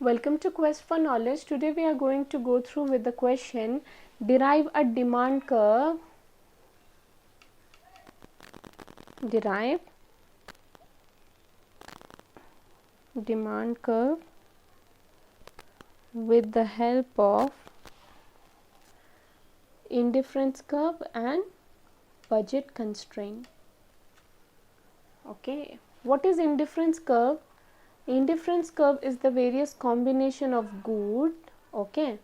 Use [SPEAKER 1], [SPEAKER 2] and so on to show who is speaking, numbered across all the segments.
[SPEAKER 1] Welcome to Quest for Knowledge. Today we are going to go through with the question, derive a demand curve. Derive demand curve with the help of indifference curve and budget constraint. Okay, what is indifference curve? Indifference curve is the various combination of good, okay,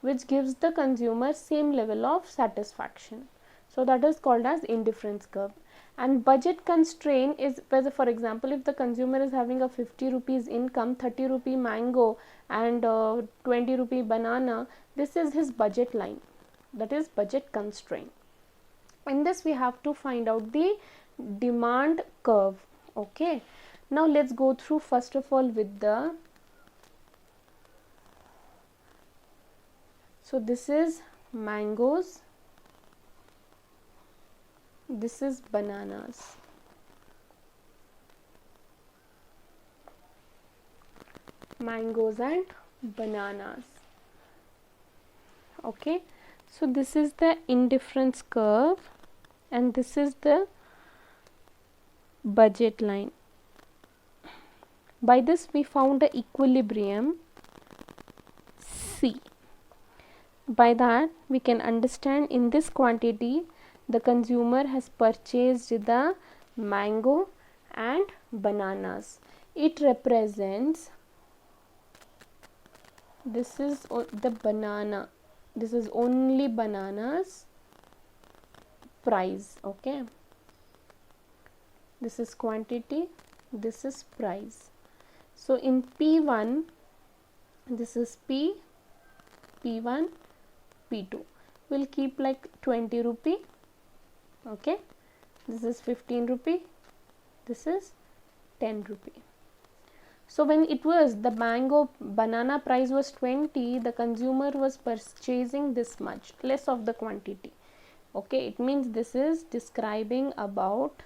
[SPEAKER 1] which gives the consumer same level of satisfaction. So that is called as indifference curve. And budget constraint is whether, for example, if the consumer is having a 50 rupees income, 30 rupee mango and 20 rupee banana, this is his budget line. That is budget constraint. In this we have to find out the demand curve. Okay, now let's go through first of all with the, so this is mangoes, this is bananas. Mangoes and bananas. Okay, so this is the indifference curve and this is the budget line. By this we found the equilibrium C. By that we can understand in this quantity the consumer has purchased the mango and bananas. It represents, this is the banana, this is only bananas price. Okay, this is quantity, this is price. So in P1, this is P, P1, P2. We'll keep like 20 rupee. Okay, this is 15 rupee, this is 10 rupee. So when it was the mango banana price was 20, the consumer was purchasing this much, less of the quantity. Okay, it means this is describing about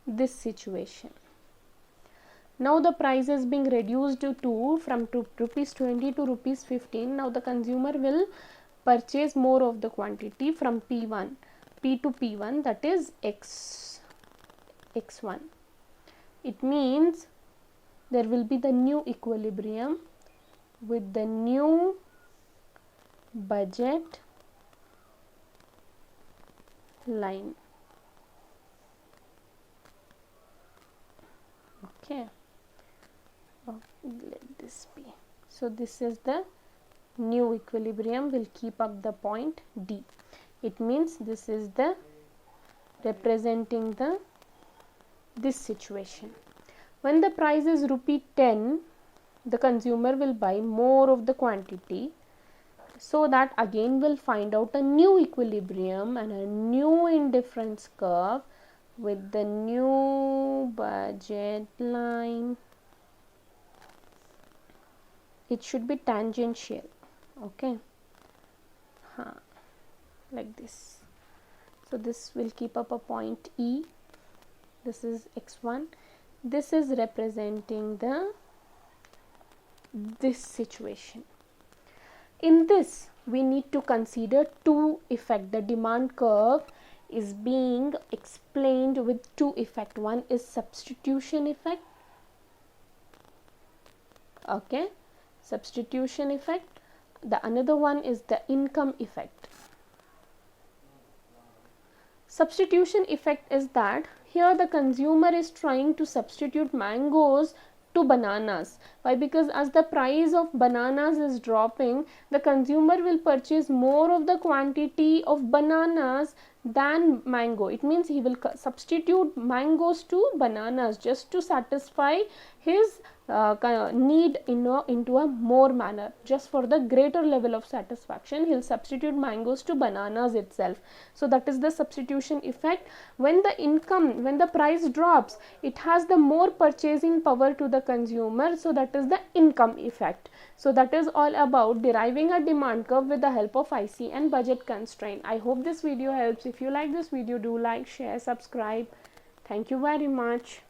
[SPEAKER 1] this situation. Now the price is being reduced to from rupees 20 to rupees 15. Now the consumer will purchase more of the quantity from P1, P to P1, that is X1. It means there will be the new equilibrium with the new budget line. Okay, let this be. So this is the new equilibrium, will keep up the point D. It means this is the representing the this situation. When the price is rupee 10, the consumer will buy more of the quantity, so that again will find out a new equilibrium and a new indifference curve with the new budget line. It should be tangential. Okay, like this. So this will keep up a point E. This is X1. This is representing this situation. In this we need to consider two effects. The demand curve is being explained with two effects. One is substitution effect. Okay, substitution effect. The another one is the income effect. Substitution effect is that here the consumer is trying to substitute mangoes to bananas. Why? Because as the price of bananas is dropping, the consumer will purchase more of the quantity of bananas than mango. It means he will substitute mangoes to bananas just to satisfy his need into a more manner. Just for the greater level of satisfaction, he'll substitute mangoes to bananas itself. So that is the substitution effect. When the price drops, it has the more purchasing power to the consumer. So that is the income effect. So that is all about deriving a demand curve with the help of IC and budget constraint. I hope this video helps. If you like this video, do like, share, subscribe. Thank you very much.